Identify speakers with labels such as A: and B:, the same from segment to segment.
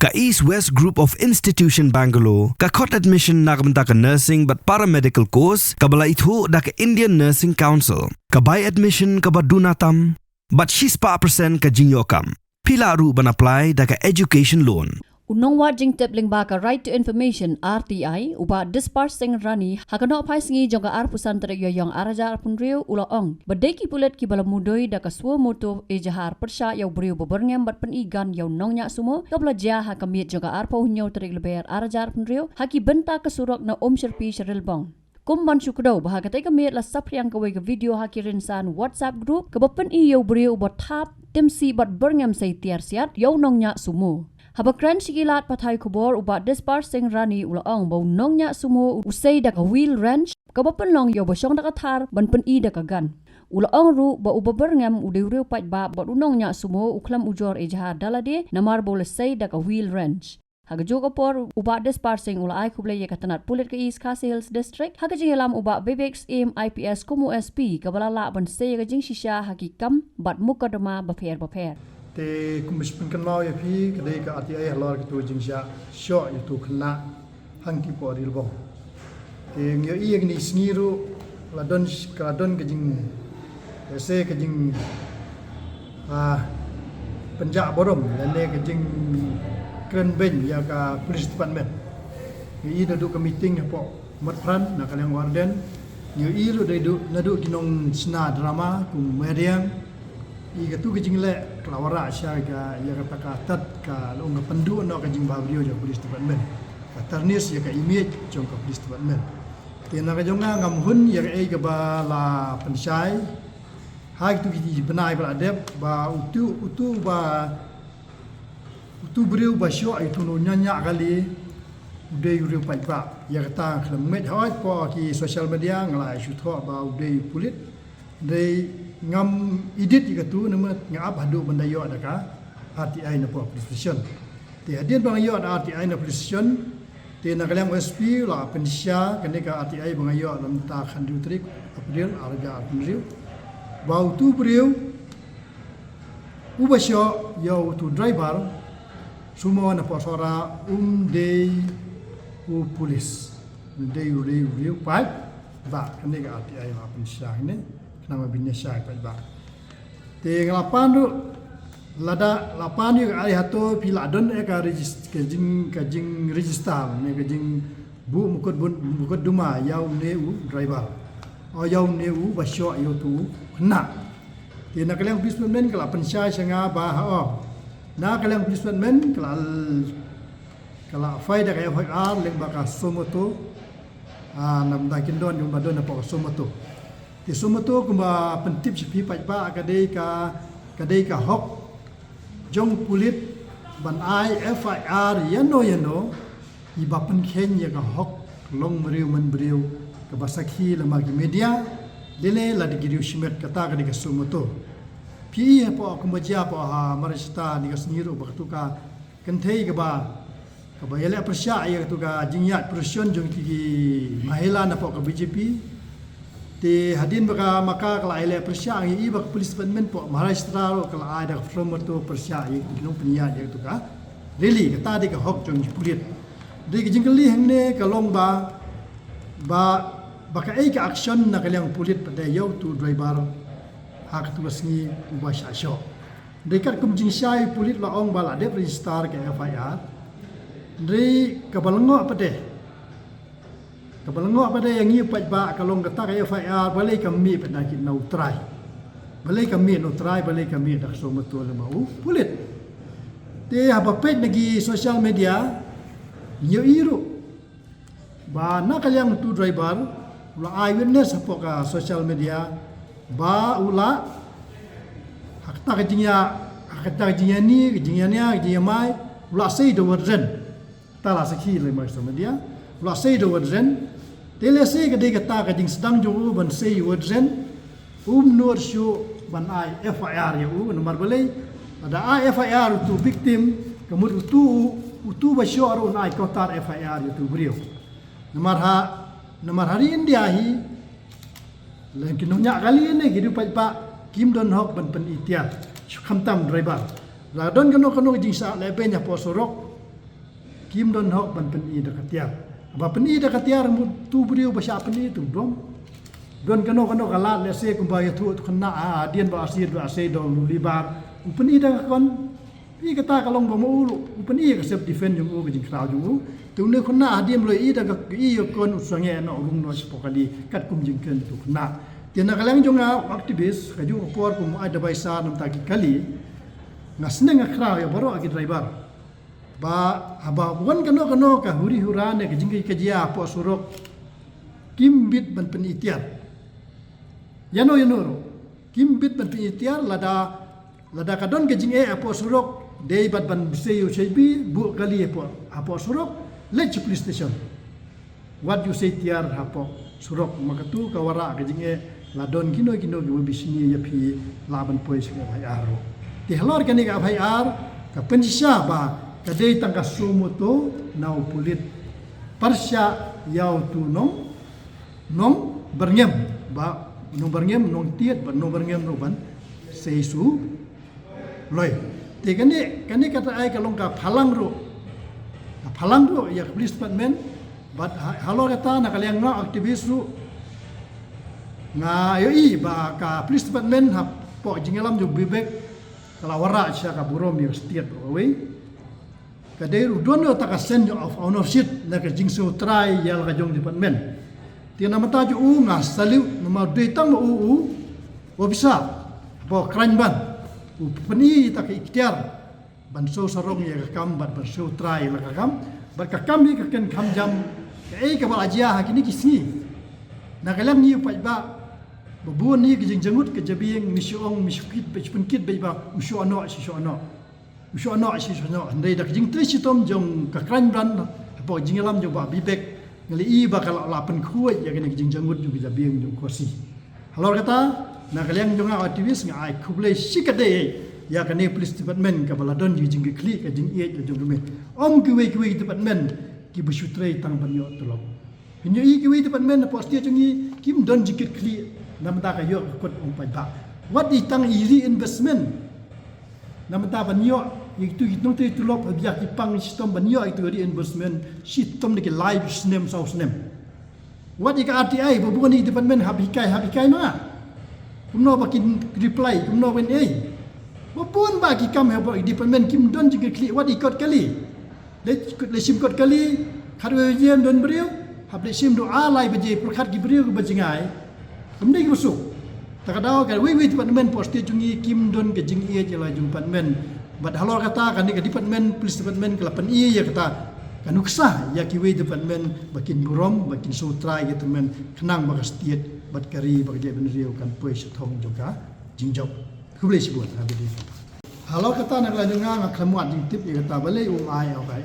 A: Ka East West Group of Institution Bangalore, ka court admission na kabanta ka nursing but paramedical course, kabala itu da ka Indian Nursing Council. Ka buy admission ka badunatam, but she's pa percent ka jinyokam. Pila ru ban apply da ka education loan.
B: Unong wat jing tepling baka right to information RTI uba dispersing rani hakano pai singi jonga ar pusan tere yoyong arajar punriu ulaong badeki pulet ki bala mudoi da kaswo moto ejahar persya yaw briu beberngem bat penigan yaw nongnya sumo kabla ja hakamit jonga ar pau nyaw tere leber arajar punriu haki benta kasurok na om sherpi sheril bong kumban syukdo bahaga tay kamit la sapriang kaway ka video hakirin san WhatsApp group kabapen iyo briu bot tap timsi bat berngem say tiar siat yaw nongnya sumo. Habakran sigilat patay kubor ubat dispersing rani ulaong bau nongnya sumo usay da ka wheel wrench kabapan long yo basyong da katar ban pen i da kagan. Ulaong ru ba ubaberngam udewrew pat ba unongnya sumo uklam ujor ejahar dalade namar bolesay da ka wheel wrench. Hagajo kapor ubat dispersing ulay kublay katanat pulit ka East Khasi Hills District hagajilam ubat Bebex Aim IPS kumu SP kabalala ban say gajing shisha hakikam bat mukadama baper.
C: Te kumispen kenal ya pi kedai ke RTI halor ketua jingsya syok itu kena hangki po rilbong. Te ngyo iya gini sengiru ladon kejing se kejing penjak borom lene kejing keren ben ya ka police department. Ngyo duduk ke meeting po matpran nak kalian warden. Ngyo iya lu duduk kinong sena drama kum mediang. Iga tu kejing le kelawara asya ka ya kata katat ka long pendu no kejing babrio jo police department ka ternis ya ka image jong ka police department tena ka jonga ngam hun ya ka ba la pensai hai tu ki benai ba adep ba utu brio ba syo itu no nyanya kali ude uri pa ba ya kata klemet hoi po ki social media ngalai shu tho ba ude pulit dei ngam edit juga tu nama ngap hadu bandayo adaka RTI na police station ti hadin bangayo ada RTI na police station ti nakalang SP la pensya kaneka RTI bangayo lam ta khandu trik April arja April bau tu brio ubasyo yo tu driver semua na posora day police day pai ba kaneka RTI la pensya ini nama binyasya kat ba. Te ngelapan tu lada lapan ni ai hato pila don ka kajing register ne kajing bu mukut duma yau ne u driver. O yau ne u basyo yo tu kena. Te nak kalian policeman kala pensya sanga ba ha. Na kalian policeman kala faida kaya FIR leng baka somoto nam da kindon yung badon na po somoto. Di semua tu kumba pentip sepi pa kadai ka hok jong pulit ban ai FIR yano iba pen ken ya ka hok long meriu ke basaki lemag media dele la digiriu shimet kata ka semua tu pi po kumba ja po marista ni ka sniru baktu ka kenthei ka ba yele persya ya tu ka jingyat prusyon jong ki mahila na po ka BJP ti hadin baka maka kala ile persya ngi baka police department po Maharashtra ro kala ada from to persya yi kinong penya ye tu ka really kata de ka hok jong pulit de ki jingli hangne kalong ba baka ai ka action na kalyang pulit pada yo tu driver hak tu singi ba sha sho de kat kum jing shai pulit la ong bala de register ke FIR de ka balango pada Kabalangok pada yang ni pat ba kalong kata kaya FIR balai kami pada kita no try. Balai kami no try balai kami dak so betul mau pulit. Te apa page lagi social media yo iru. Ba nak kalian tu driver ula eyewitness apa ka social media ba ula hakta kejingnya ni kejingnya mai ula sei do version. Tala sakhi le social media ula sei do version. Tele se kedai kata kajing sedang jo ban sei wordzen nur shu ban ai FIR ya nomor balai ada ai FIR tu victim kemud tu basyo aro nai kotar FIR tu brio nomor hari India hi lain kinonyak kali ni gitu pak Kim Don Hok ban pen itia khamtam driver la don kano jing sa lebenya po sorok kim don hok ban pen I dak tiar ba pen I dak tiar mu tu brio ba sha pen I tu dom don kano kalat le se kum ba ya tu khna a dien ba asir ba se do libar pen I dak kon I kata kalong ba mu pen I ka self defense jung u jing krau jung tu ne khna diem lo I dak I kon usange no rung no spokali kat kum jing ken tu khna tiana kalang jong aktivis ka ju por kum ai da bai sa nam ta ki kali ngasne ngakrau ya baro agi driver ba aba wan kano ka huri hurane ke jingki kejia po surok kimbit ban pen itiar yano kimbit ban pen itiar lada kadon ke jinge apo surok dei bat ban biseyo sebi bu kali apo surok lech police station what you say tiar apo surok makatu kawara ke jinge ladon kino gi bisini ya pi laban pois ke bhai aro ti halor kani ka bhai ar ka pensha ba kadai tangka sumoto nau pulit persya yau tu nong berngem ba nong berngem nong tiet ba nong berngem no ban seisu loi te kani kata ai kalong ka phalang ro ya police department but halo kata na kaliang nga aktivis ru nga yo I ba ka police department ha po jingalam jo bibek kalawara sya ka burom ya setiap away kadai udon tak sense of ownership na ka jingso try yal ka jong department tina mata ju nga saliu nama detang u bisa bo kran ban u pani tak ikhtiar ban so sarong ya ka kam ban so try la ka kam ban ka kam ni ka ken kam jam ka ba ajia ha kini kisni na kalam ni pa ba bubuan ni ke jingjangut ke jabieng misuong misukit penkit ba usyo ano ndai dak jing tri sitom jong ka kran bran po jingalam jo ba bibek ngali I ba kala lapen khuai ya kene jing jangut jo jabieng jo kosi halor kata na kaliang jong aktivis nga ai khuble sikade ya kene police department ka baladon jing kli ka jing ie jo rume om kiwe department ki busutre tang banyo tolong hinyo I kiwe department po stia jongi kim don jikit kli namta ka yo kot om pai ba what I tang easy investment namta banyo itu hitong tu lop biak ipang sistem banyo itu reimbursement sistem de live snem sau snem what ika RTI bukan ni department habikai ma kumno bakin reply kumno wen bukan bagi kam ha department kim don juga klik what ikot kali le sim kot kali kharwe jem don brio hable sim do alai beje perkhat gi brio ke bajingai kemdai busuk takadau kan we department post jungi kim don ke jing ie jela jung department but halor kata kan ke department police department kelapan ie ya kata kan uksah ya ki we department bakin burom bakin sutra ya teman kenang bagas tiet bat kari bagje benriu kan poi sethong juga jingjok ku boleh sebut habis halor kata nak lanjunga ngakhlamuat jing tip ya kata balai ai okay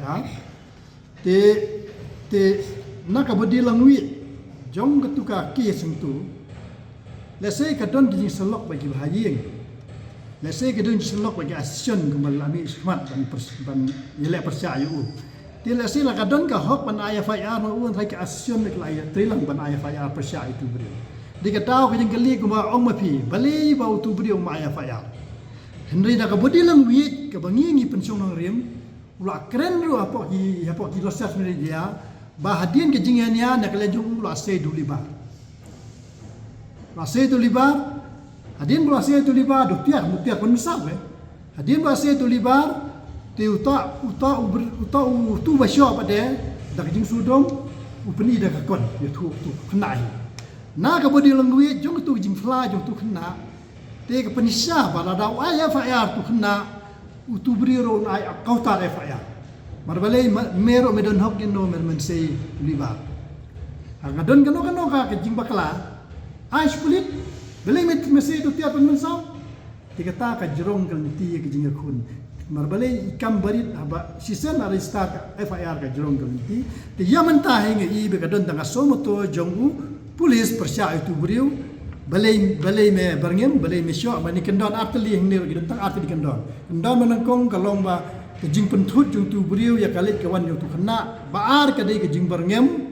C: te nak abadi langwi jong ketuka ki sengtu let's say kadon gi selok bagi bahaying let's say kadon selok bagi action kemal ami smart ban yele percaya u ti let's say la kadon ka hok ban IFIR no un thai ka action mek lai trilang ban IFIR percaya itu beri di katau ke jeng kali kuma ong mapi bali bau tu beri um IFIR hendri da ka bodi lang wi ka bangi pensiun nang rem ula keren ru apa ki losas media ba hadien ke jingania nak lejung ula sei duliba Rasa itu libar, hadin berasa itu libar, mutiak pun misal hadin berasa itu libar, ti uta tu basyo pada dak jing sudom upeni dak kon ya tu kenai na ka bodi langwi jong tu jing fla jong tu kena te ka penisha bala da aya fa tu kena utu briro ai kautar fa ya marbale mero medon hok no men sei libar agadon kano ka jing bakla Ais kulit, beli mesti itu tiap pensau. Dikata ka jerong kaliti ke jinga kun. Marbale ikam barit aba season ada start FIR ka jerong kaliti. Ti yaman ta hinga I be kadon tanga somoto jongu polis persya itu beriu. Balai me berngem, balai me syok mani kendon arteli hingni gidon tang arteli kendon. Kendon menangkong kalong ba ke jing pentut jong tu beriu ya kalit kawan jong tu kena baar kadai ke jing berngem.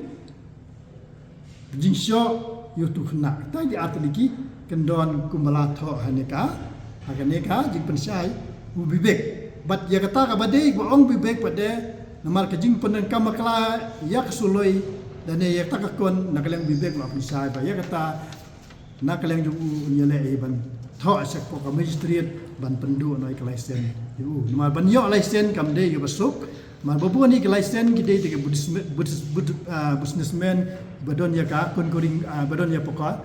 C: Jing syok yutu kena ta di atliki kendon kumbala tho haneka jing pensai u bibek bat ya kata ka badai go ong bibek pada namar kajing penan kamakla yak suloi dan yak takakon nakaleng bibek lo pisai ba yak kata nakaleng ju nyele ban tho asak ko ka magistrate ban pendu noi kelesen yu namar ban yo lesen kam de yu basuk mar babu ni kelesen gide de businessman badon ya ka kun kuring badon ya poka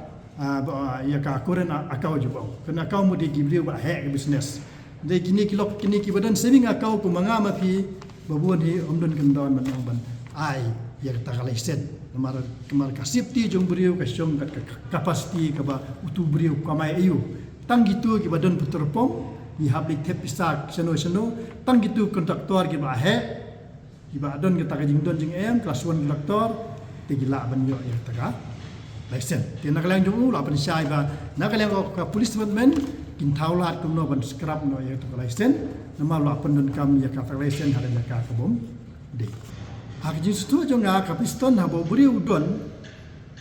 C: ya ka kuren akau juga kena kau mudi gibriu ba he business de kini kilok kini ki badan saving akau ku manga mapi babuan hi omdon kendon manang ban ai ya ta kelesen namar kasip ti jong briu ka syong ka capacity ka ba utu briu kamai ayu tang gitu ki badon puterpom ni habli tep isak seno tang gitu kontraktor ki ba he ki ba don ka jing don jing em kelas 1 kontraktor ti gila ban yo ya ta lesen ti nak lang jong la ban sai ba nak lang ka police department kin thaulat kum no ban scrap no ya ta lesen nama la pendon kam ya ka lesen hada ya ka bom de hak jin stu jong ka piston ha bo buri udon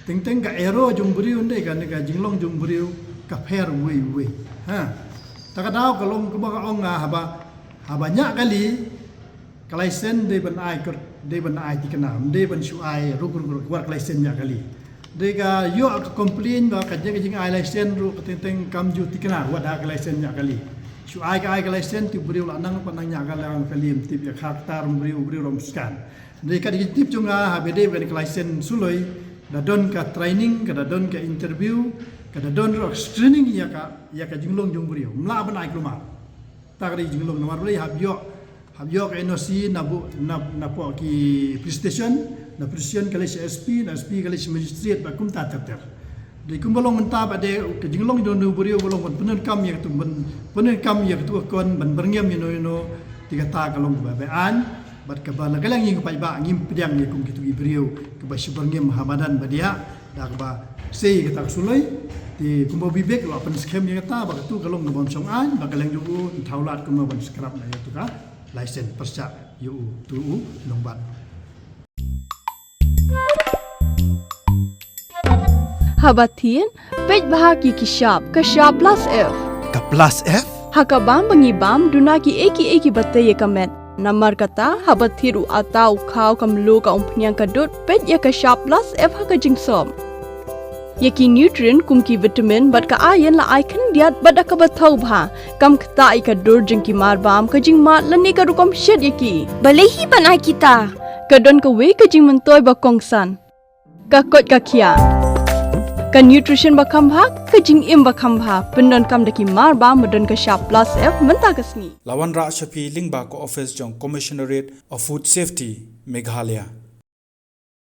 C: teng ka ero jong buri unde ka ne ka jinglong jong buri ka pher we ha ta ka daw ka long ka ba ong haba nya kali kalesen de ban ai ti kanam de ban shu ai ru war kalesen nya kali de ka yo ka complain ba ka jing ai lesen ru ka teng kam ju ti kana wa da kalesen nya kali shu ai kalesen ti buri la nang panang nya kali ti ya khak tar buri rom scan de ka di tip junga ha be de ban kalesen suloi da don ka training ka da don ka interview kada don rock screening ya ka jinglong jong buriu mla ban ai kluma takri jinglong nomor beli habyo ka NOC na po ki police station na prison kali SP kali magistrate ba kum ta ter de kum bolong menta ba de ka jinglong jong buriu bolong penen kam ya tu penen kam ya tu kon ban berngem no tiga ta kalong ba an bat ka ba nagalang ying pa ba ngim pedang ni kum kitu buriu ka ba berngem hamadan ba dia dak ba sei kata sulai di kumbo bibek lo pen scam yang kata ba tu kalong ngom song an ba kaleng ju thaulat kum ban scrap na tu ka license persa yu tu longbat
D: Habatin pej bahagi kishap plus F
A: Ka plus F?
D: hakabam bangibam dunaki eki batay kamet namar kata habathiru atau khau kamlu ka umpnyang kadut pej ya kishap plus F hakajingsom Yaki nutrient kumki vitamin bat ka ayan la icon diat bada ka bathau bha kam khta ai ka dur jing ki mar bam ka jing ma lani ka rukom shed yaki
E: balehi banai kita
D: ka don ka we ka jing mentoy ba kongsan ka kot ka khia ka nutrition ba kham bha ka jing im ba kham bha pendon kam daki mar bam madon ka sharp plus F menta kasni
F: Lawan Ra Shafi Lingba ko office jong Commissionerate of Food Safety Meghalaya